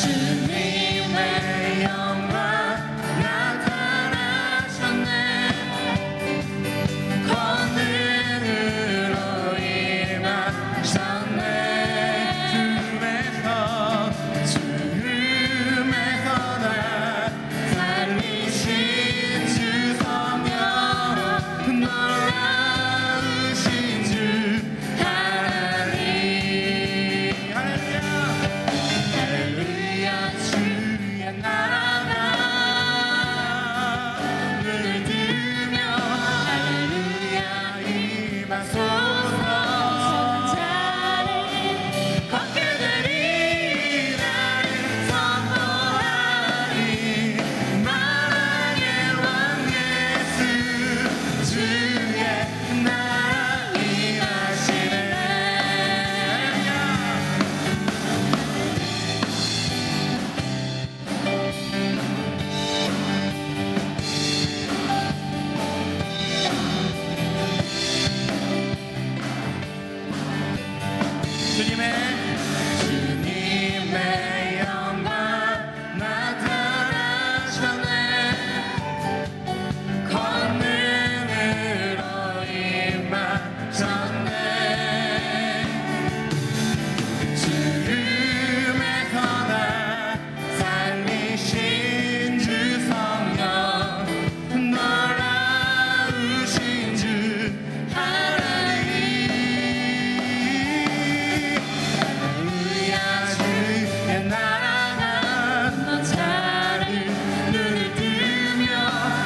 주님의 영광 나타나셨네. 권능으로 임하셨네. 주름에서 날 살리신 주 성령, 놀라우신 주 하나님. 할렐루야. 할렐루야. 주의 나라가 눈을 뜨며 할렐루야 임하소서. 자를 걷게 되리. 나를 선포하리. 만왕의 왕 예수 주의 나라 임하시네. 주님의 영광 나타나셨네. 권능으로 임하셨네. 주름에서 날 살리신 주 성령, 놀라우신 주 하나님. 할렐루야. 주의 나라가 자를 눈을 뜨며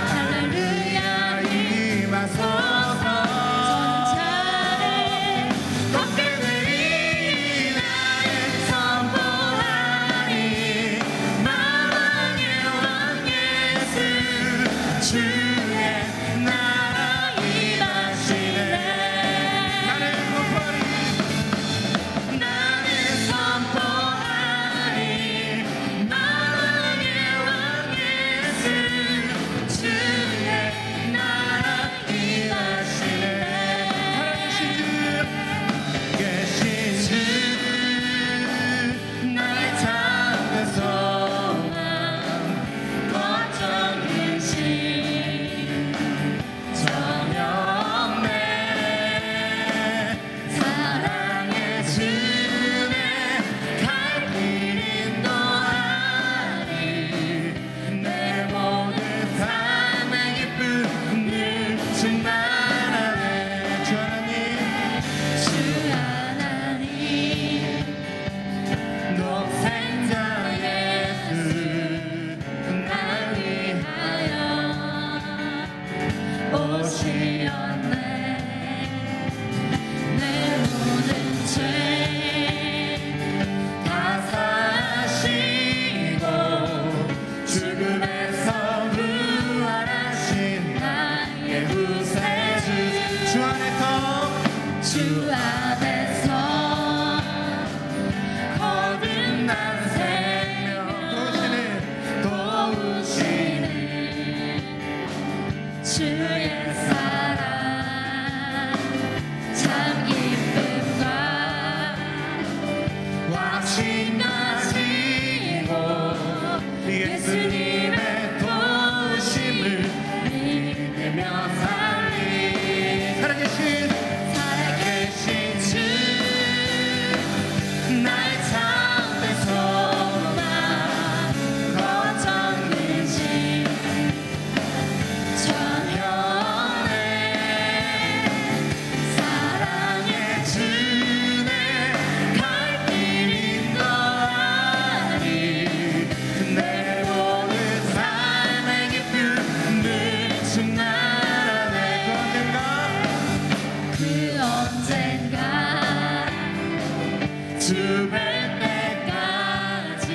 할렐루야 임하소서. 자를 걷게 되리. 나를 선포하리. 만왕의 왕 예수 주의 나라 임하시네. 나를 선포하리. 나를 선포하리. 만왕의 왕 예수 주의 나라 임하시네. 살아계신 주 나의 참된 소망 거점이신 전혀 없네. 사랑의 주네 갈 길 인도하리. 내 모든 삶의 기쁨 늘 충만하네. 주 하나님 독생자 예수 날 위하여 오시었네. 내 모든 죄 다 사시고 죽음에서 부활하신 나의 구세주. 주 안에서 거듭난 생명 도우시는 주의 사랑 참 기쁨과 확신 가지고 예수님의 도우심을 믿으며 살리. 살아계신 주 나의 참된 소망 거점이신 전혀 없네. 사랑의 주네 갈 길 인도하리. 내 모든 삶의 기쁨 늘 충만하네. 그 언젠가 주 뵐 때까지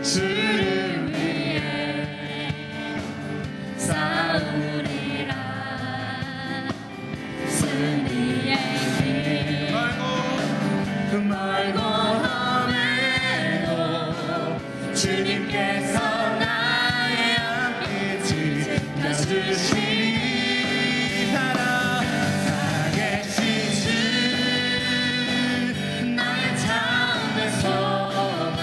주를 위해 싸우리라. 승리의 길 멀고 험해도 주님께서 나의 앞길 지켜주시니. 살아계신 주 나의 참된 소망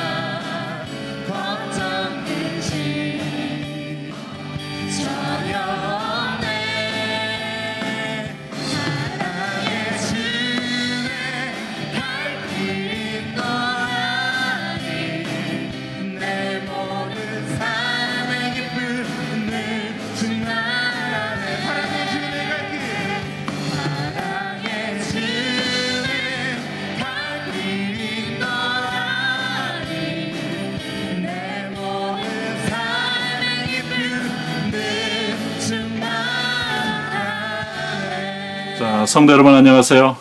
성도 여러분 안녕하세요.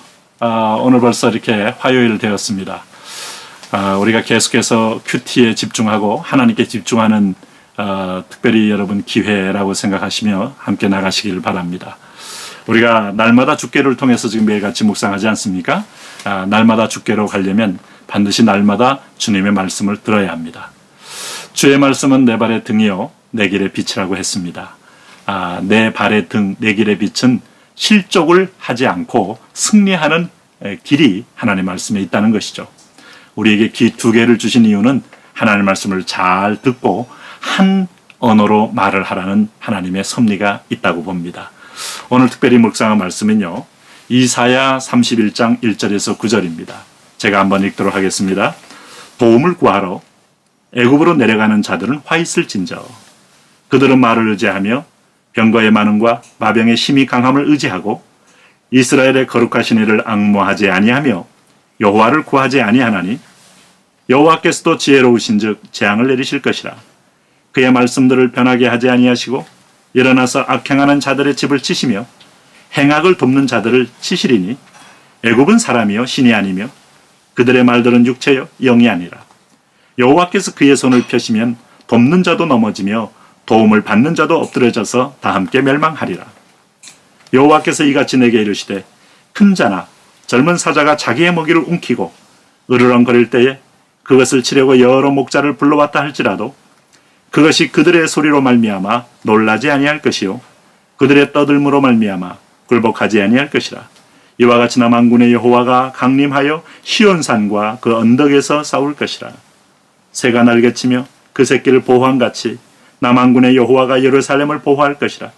오늘 벌써 이렇게 화요일 되었습니다. 우리가 계속해서 큐티에 집중하고 하나님께 집중하는 특별히 여러분 기회라고 생각하시며 함께 나가시기를 바랍니다. 우리가 날마다 주께를 통해서 지금 매일같이 묵상하지 않습니까? 날마다 주께로 가려면 반드시 날마다 주님의 말씀을 들어야 합니다. 주의 말씀은 내 발의 등이요 내 길의 빛이라고 했습니다. 내 발의 등, 내 길의 빛은 실족을 하지 않고 승리하는 길이 하나님의 말씀에 있다는 것이죠. 우리에게 귀 두 개를 주신 이유는 하나님의 말씀을 잘 듣고 한 언어로 말을 하라는 하나님의 섭리가 있다고 봅니다. 오늘 특별히 묵상한 말씀은요, 이사야 31장 1절에서 9절입니다. 제가 한번 읽도록 하겠습니다. 도움을 구하러 애굽으로 내려가는 자들은 화 있을진저. 그들은 말을 의지하며 병거의 많음과 마병의 힘이 강함을 의지하고 이스라엘의 거룩하신 이를 앙모하지 아니하며 여호와를 구하지 아니하나니 여호와께서도 지혜로우신즉 재앙을 내리실 것이라. 그의 말씀들을 변하게 하지 아니하시고 일어나서 악행하는 자들의 집을 치시며 행악을 돕는 자들을 치시리니 애굽은 사람이요 신이 아니며 그들의 말들은 육체요 영이 아니라. 여호와께서 그의 손을 펴시면 돕는 자도 넘어지며 도움을 받는 자도 엎드려져서 다 함께 멸망하리라. 여호와께서 이같이 내게 이르시되 큰 자나 젊은 사자가 자기의 먹이를 움키고 으르렁거릴 때에 그것을 치려고 여러 목자를 불러왔다 할지라도 그것이 그들의 소리로 말미암아 놀라지 아니할 것이요 그들의 떠들므로 말미암아 굴복하지 아니할 것이라. 이와 같이 나 만군의 여호와가 강림하여 시온산과 그 언덕에서 싸울 것이라. 새가 날개치며 그 새끼를 보호함같이 남한군의 여호와가 예루살렘을 보호할 것이라.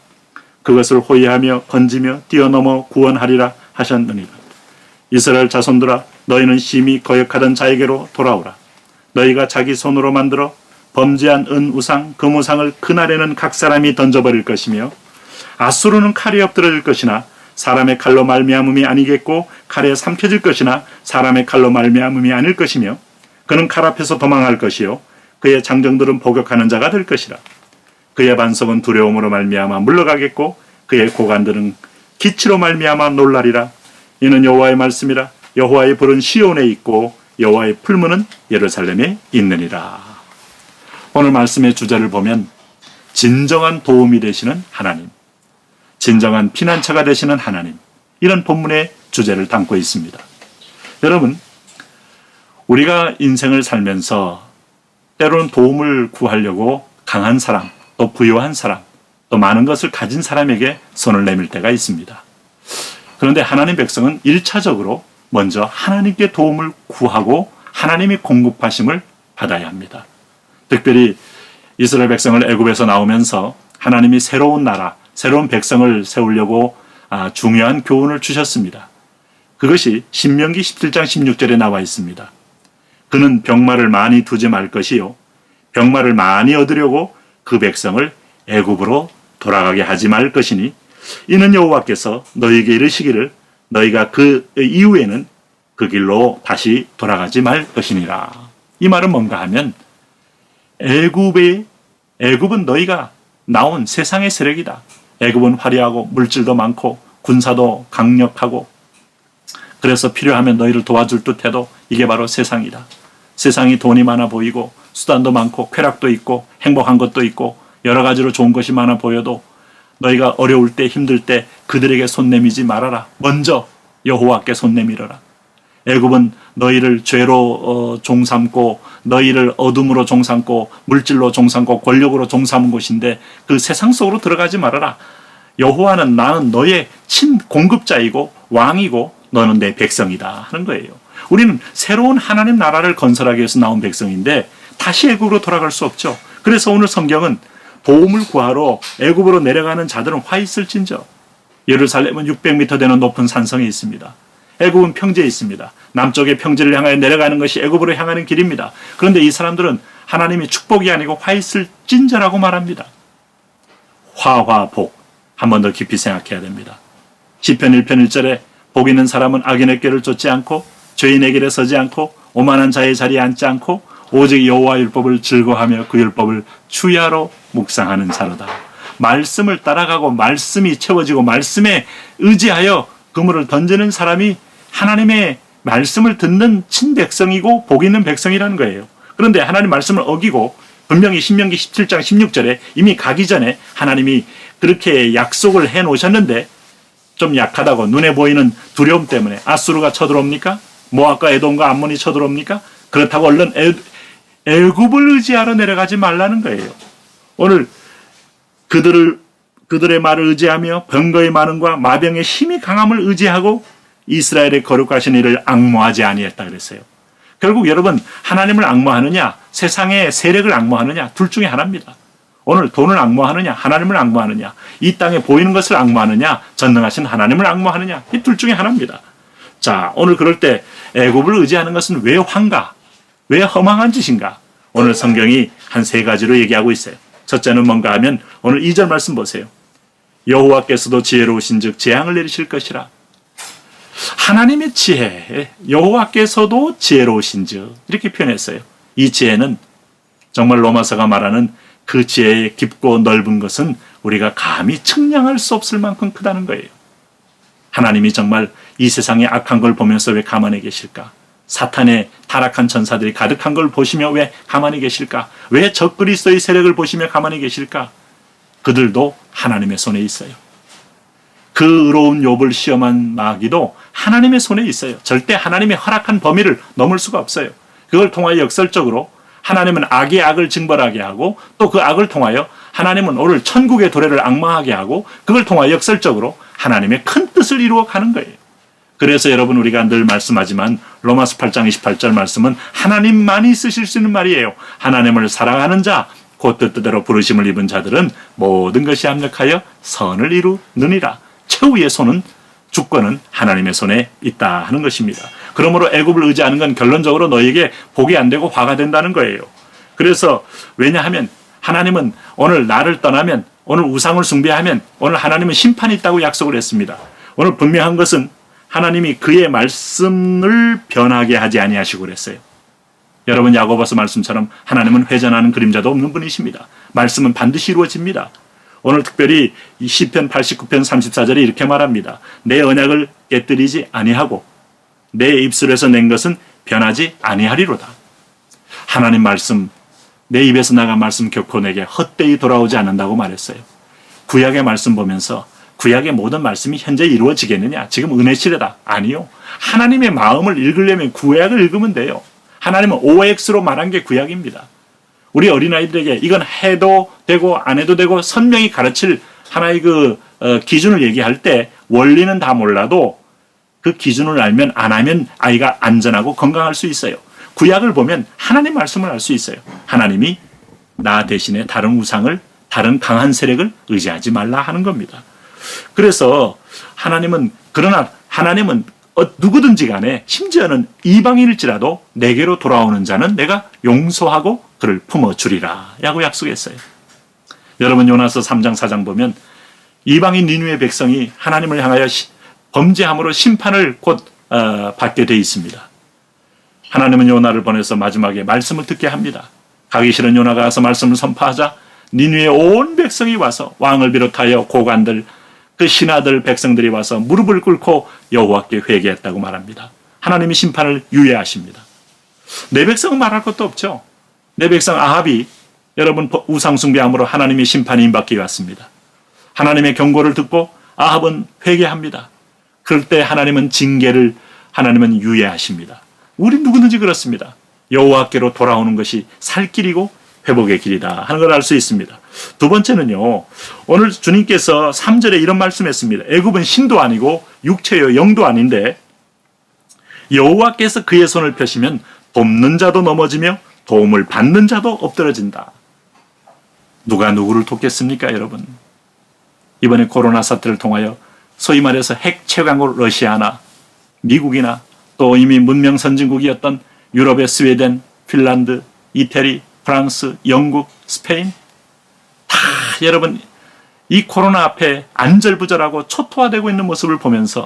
그것을 호위하며 건지며 뛰어넘어 구원하리라 하셨느니라. 이스라엘 자손들아 너희는 심히 거역하던 자에게로 돌아오라. 너희가 자기 손으로 만들어 범죄한 은 우상 금우상을 그날에는 각 사람이 던져버릴 것이며 아수르는 칼이 엎드러질 것이나 사람의 칼로 말미암음이 아니겠고 칼에 삼켜질 것이나 사람의 칼로 말미암음이 아닐 것이며 그는 칼 앞에서 도망할 것이요 그의 장정들은 복역하는 자가 될 것이라. 그의 반석은 두려움으로 말미암아 물러가겠고 그의 고관들은 기치로 말미암아 놀라리라. 이는 여호와의 말씀이라. 여호와의 불은 시온에 있고 여호와의 풀무는 예루살렘에 있느니라. 오늘 말씀의 주제를 보면 진정한 도움이 되시는 하나님, 진정한 피난처가 되시는 하나님, 이런 본문의 주제를 담고 있습니다. 여러분, 우리가 인생을 살면서 때로는 도움을 구하려고 강한 사람, 또 부유한 사람, 또 많은 것을 가진 사람에게 손을 내밀 때가 있습니다. 그런데 하나님 백성은 1차적으로 먼저 하나님께 도움을 구하고 하나님이 공급하심을 받아야 합니다. 특별히 이스라엘 백성을 애굽에서 나오면서 하나님이 새로운 나라, 새로운 백성을 세우려고 중요한 교훈을 주셨습니다. 그것이 신명기 17장 16절에 나와 있습니다. 그는 병마를 많이 두지 말 것이요 병마를 많이 얻으려고 그 백성을 애굽으로 돌아가게 하지 말 것이니 이는 여호와께서 너희에게 이르시기를 너희가 그 이후에는 그 길로 다시 돌아가지 말 것이니라. 이 말은 뭔가 하면 애굽은 너희가 나온 세상의 세력이다. 애굽은 화려하고 물질도 많고 군사도 강력하고 그래서 필요하면 너희를 도와줄 듯해도 이게 바로 세상이다. 세상이 돈이 많아 보이고 수단도 많고 쾌락도 있고 행복한 것도 있고 여러 가지로 좋은 것이 많아 보여도 너희가 어려울 때 힘들 때 그들에게 손 내미지 말아라. 먼저 여호와께 손 내밀어라. 애굽은 너희를 죄로 종삼고 너희를 어둠으로 종삼고 물질로 종삼고 권력으로 종삼은 곳인데 그 세상 속으로 들어가지 말아라. 여호와는 나는 너의 친공급자이고 왕이고 너는 내 백성이다 하는 거예요. 우리는 새로운 하나님 나라를 건설하기 위해서 나온 백성인데 다시 애굽으로 돌아갈 수 없죠. 그래서 오늘 성경은 도움을 구하러 애굽으로 내려가는 자들은 화 있을진저. 예루살렘은 600m 되는 높은 산성에 있습니다. 애굽은 평지에 있습니다. 남쪽의 평지를 향하여 내려가는 것이 애굽으로 향하는 길입니다. 그런데 이 사람들은 하나님이 축복이 아니고 화 있을진저라고 말합니다. 화화복 한 번 더 깊이 생각해야 됩니다. 시편 1편 1절에 복 있는 사람은 악인의 꾀를 쫓지 않고 죄인의 길에 서지 않고 오만한 자의 자리에 앉지 않고 오직 여호와 율법을 즐거워하며 그 율법을 주야로 묵상하는 자로다. 말씀을 따라가고 말씀이 채워지고 말씀에 의지하여 그물을 던지는 사람이 하나님의 말씀을 듣는 친백성이고 복 있는 백성이라는 거예요. 그런데 하나님 말씀을 어기고 분명히 신명기 17장 16절에 이미 가기 전에 하나님이 그렇게 약속을 해 놓으셨는데 좀 약하다고 눈에 보이는 두려움 때문에 아수르가 쳐들어옵니까? 모압과 에돔과 암몬이 쳐들어옵니까? 그렇다고 얼른 애굽을 의지하러 내려가지 말라는 거예요. 오늘 그들의 말을 의지하며 병거의 많음과 마병의 힘이 강함을 의지하고 이스라엘의 거룩하신 이를 앙모하지 아니했다 그랬어요. 결국 여러분 하나님을 앙모하느냐 세상의 세력을 앙모하느냐 둘 중에 하나입니다. 오늘 돈을 앙모하느냐 하나님을 앙모하느냐 이 땅에 보이는 것을 앙모하느냐 전능하신 하나님을 앙모하느냐 이 둘 중에 하나입니다. 자, 오늘 그럴 때 애굽을 의지하는 것은 왜 환가? 왜 허망한 짓인가? 오늘 성경이 한 세 가지로 얘기하고 있어요. 첫째는 뭔가 하면 오늘 2절 말씀 보세요. 여호와께서도 지혜로우신즉 재앙을 내리실 것이라. 하나님의 지혜, 여호와께서도 지혜로우신즉 이렇게 표현했어요. 이 지혜는 정말 로마서가 말하는 그 지혜의 깊고 넓은 것은 우리가 감히 측량할 수 없을 만큼 크다는 거예요. 하나님이 정말 이 세상의 악한 걸 보면서 왜 가만히 계실까? 사탄의 타락한 천사들이 가득한 걸 보시며 왜 가만히 계실까? 왜 적그리스도의 세력을 보시며 가만히 계실까? 그들도 하나님의 손에 있어요. 그 의로운 욥을 시험한 마귀도 하나님의 손에 있어요. 절대 하나님의 허락한 범위를 넘을 수가 없어요. 그걸 통하여 역설적으로 하나님은 악의 악을 징벌하게 하고 또 그 악을 통하여 하나님은 오늘 천국의 도래를 앙망하게 하고 그걸 통하여 역설적으로 하나님의 큰 뜻을 이루어 가는 거예요. 그래서 여러분 우리가 늘 말씀하지만 로마서 8장 28절 말씀은 하나님만이 쓰실 수 있는 말이에요. 하나님을 사랑하는 자 곧 뜻대로 부르심을 입은 자들은 모든 것이 합력하여 선을 이루느니라. 최후의 손은 주권은 하나님의 손에 있다 하는 것입니다. 그러므로 애굽을 의지하는 건 결론적으로 너에게 복이 안 되고 화가 된다는 거예요. 그래서 왜냐하면 하나님은 오늘 나를 떠나면 오늘 우상을 숭배하면 오늘 하나님은 심판이 있다고 약속을 했습니다. 오늘 분명한 것은 하나님이 그의 말씀을 변하게 하지 아니하시고 그랬어요. 여러분 야고보서 말씀처럼 하나님은 회전하는 그림자도 없는 분이십니다. 말씀은 반드시 이루어집니다. 오늘 특별히 이 시편 89편 34절에 이렇게 말합니다. 내 언약을 깨뜨리지 아니하고 내 입술에서 낸 것은 변하지 아니하리로다. 하나님 말씀, 내 입에서 나간 말씀 결코 내게 헛되이 돌아오지 않는다고 말했어요. 구약의 말씀 보면서 구약의 모든 말씀이 현재 이루어지겠느냐? 지금 은혜 시대다. 아니요. 하나님의 마음을 읽으려면 구약을 읽으면 돼요. 하나님은 OX로 말한 게 구약입니다. 우리 어린아이들에게 이건 해도 되고 안 해도 되고 선명히 가르칠 하나의 기준을 얘기할 때 원리는 다 몰라도 그 기준을 알면 안 하면 아이가 안전하고 건강할 수 있어요. 구약을 보면 하나님 말씀을 알 수 있어요. 하나님이 나 대신에 다른 우상을 다른 강한 세력을 의지하지 말라 하는 겁니다. 그래서 그러나 하나님은 누구든지 간에 심지어는 이방인일지라도 내게로 돌아오는 자는 내가 용서하고 그를 품어주리라 라고 약속했어요. 여러분 요나서 3장 4장 보면 이방인 니느웨 백성이 하나님을 향하여 범죄함으로 심판을 곧 받게 돼 있습니다. 하나님은 요나를 보내서 마지막에 말씀을 듣게 합니다. 가기 싫은 요나가 가서 말씀을 선포하자 니느웨 온 백성이 와서 왕을 비롯하여 고관들 그 신하들 백성들이 와서 무릎을 꿇고 여호와께 회개했다고 말합니다. 하나님이 심판을 유예하십니다. 내 백성은 말할 것도 없죠. 내 백성 아합이 여러분 우상 숭배함으로 하나님의 심판이 임받게 왔습니다. 하나님의 경고를 듣고 아합은 회개합니다. 그럴 때 하나님은 징계를 하나님은 유예하십니다. 우리 누구든지 그렇습니다. 여호와께로 돌아오는 것이 살 길이고 회복의 길이다 하는 걸 알 수 있습니다. 두 번째는요. 오늘 주님께서 3절에 이런 말씀했습니다. 애굽은 신도 아니고 육체요 영도 아닌데 여호와께서 그의 손을 펴시면 돕는 자도 넘어지며 도움을 받는 자도 엎드러진다. 누가 누구를 돕겠습니까, 여러분? 이번에 코로나 사태를 통하여 소위 말해서 핵 최강국 러시아나 미국이나 또 이미 문명 선진국이었던 유럽의 스웨덴, 핀란드, 이태리, 프랑스, 영국, 스페인 다 여러분 이 코로나 앞에 안절부절하고 초토화되고 있는 모습을 보면서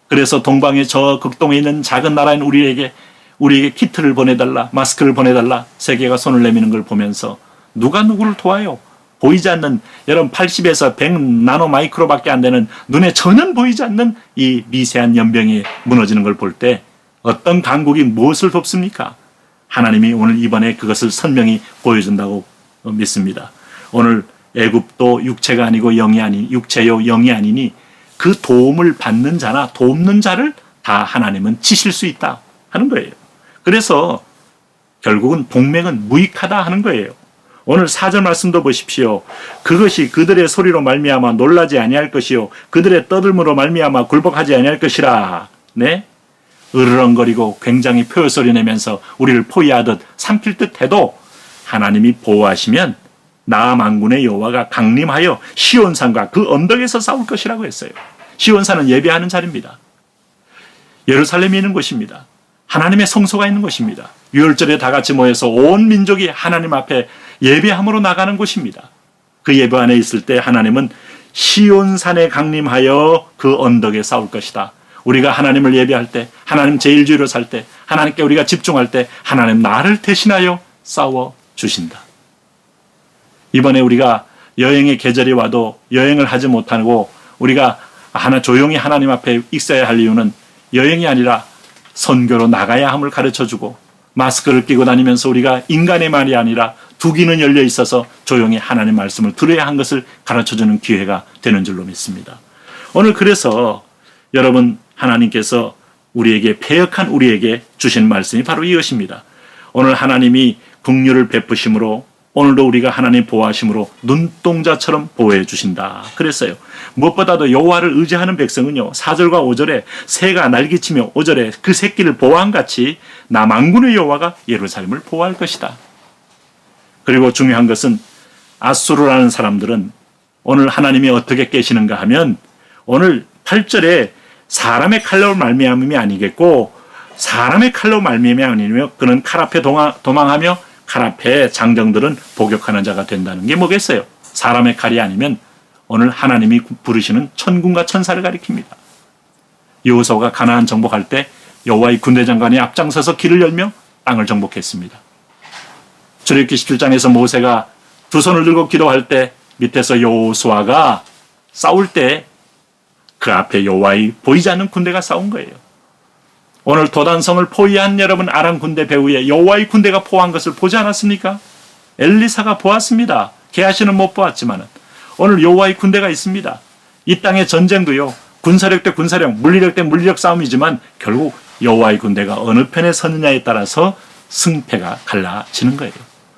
그래서 동방의 저 극동에 있는 작은 나라인 우리에게 키트를 보내달라, 마스크를 보내달라 세계가 손을 내미는 걸 보면서 누가 누구를 도와요? 보이지 않는 여러분 80에서 100 나노마이크로밖에 안 되는 눈에 전혀 보이지 않는 이 미세한 연병이 무너지는 걸 볼 때 어떤 강국이 무엇을 돕습니까? 하나님이 오늘 이번에 그것을 선명히 보여준다고 믿습니다. 오늘 애굽도 육체가 아니고 영이 아니 육체요 영이 아니니 그 도움을 받는 자나 돕는 자를 다 하나님은 치실 수 있다 하는 거예요. 그래서 결국은 동맹은 무익하다 하는 거예요. 오늘 4절 말씀도 보십시오. 그것이 그들의 소리로 말미암아 놀라지 아니할 것이요 그들의 떠들므로 말미암아 굴복하지 아니할 것이라. 네? 으르렁거리고 굉장히 표효소리 내면서 우리를 포위하듯 삼킬 듯 해도 하나님이 보호하시면 나 만군의 여호와가 강림하여 시온산과 그 언덕에서 싸울 것이라고 했어요. 시온산은 예배하는 자리입니다. 예루살렘이 있는 곳입니다. 하나님의 성소가 있는 곳입니다. 유월절에 다 같이 모여서 온 민족이 하나님 앞에 예배함으로 나가는 곳입니다. 그 예배 안에 있을 때 하나님은 시온산에 강림하여 그 언덕에 싸울 것이다. 우리가 하나님을 예배할 때, 하나님 제1주의로 살 때, 하나님께 우리가 집중할 때 하나님 나를 대신하여 싸워 주신다. 이번에 우리가 여행의 계절이 와도 여행을 하지 못하고 우리가 조용히 하나님 앞에 있어야 할 이유는 여행이 아니라 선교로 나가야 함을 가르쳐주고 마스크를 끼고 다니면서 우리가 인간의 말이 아니라 두 귀는 열려 있어서 조용히 하나님 말씀을 들어야 한 것을 가르쳐주는 기회가 되는 줄로 믿습니다. 오늘 그래서 여러분 하나님께서 우리에게 패역한 우리에게 주신 말씀이 바로 이것입니다. 오늘 하나님이 긍휼을 베푸심으로 오늘도 우리가 하나님 보호하심으로 눈동자처럼 보호해 주신다. 그랬어요. 무엇보다도 여호와를 의지하는 백성은요. 4절과 5절에 새가 날개치며 5절에 그 새끼를 보호한 같이 나 만군의 여호와가 예루살렘을 보호할 것이다. 그리고 중요한 것은 아수르라는 사람들은 오늘 하나님이 어떻게 깨시는가 하면 오늘 8절에 사람의 칼로 말미암음이 아니겠고 사람의 칼로 말미암음이 아니며 그는 칼 앞에 도망하며 칼 앞에 장정들은 복역하는 자가 된다는 게 뭐겠어요? 사람의 칼이 아니면 오늘 하나님이 부르시는 천군과 천사를 가리킵니다. 여호수아가 가나안 정복할 때 여호와의 군대 장관이 앞장서서 길을 열며 땅을 정복했습니다. 출애굽기 17장에서 모세가 두 손을 들고 기도할 때 밑에서 여호수아가 싸울 때 그 앞에 여호와의 보이지 않는 군대가 싸운 거예요. 오늘 도단성을 포위한 여러분 아람 군대 배후에 여호와의 군대가 포한 것을 보지 않았습니까? 엘리사가 보았습니다. 게하시는 못 보았지만 오늘 여호와의 군대가 있습니다. 이 땅의 전쟁도요. 군사력 대 군사력, 물리력 대 물리력 싸움이지만 결국 여호와의 군대가 어느 편에 서느냐에 따라서 승패가 갈라지는 거예요.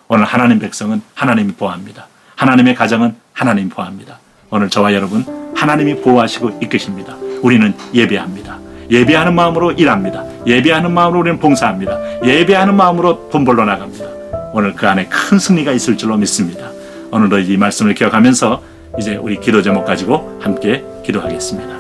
오늘 하나님 백성은 하나님이 보호합니다. 하나님의 가정은 하나님이 보호합니다. 오늘 저와 여러분 하나님이 보호하시고 이끄십니다. 우리는 예배합니다. 예배하는 마음으로 일합니다. 예배하는 마음으로 우리는 봉사합니다. 예배하는 마음으로 돈 벌러 나갑니다. 오늘 그 안에 큰 승리가 있을 줄로 믿습니다. 오늘도 이 말씀을 기억하면서 이제 우리 기도 제목 가지고 함께 기도하겠습니다.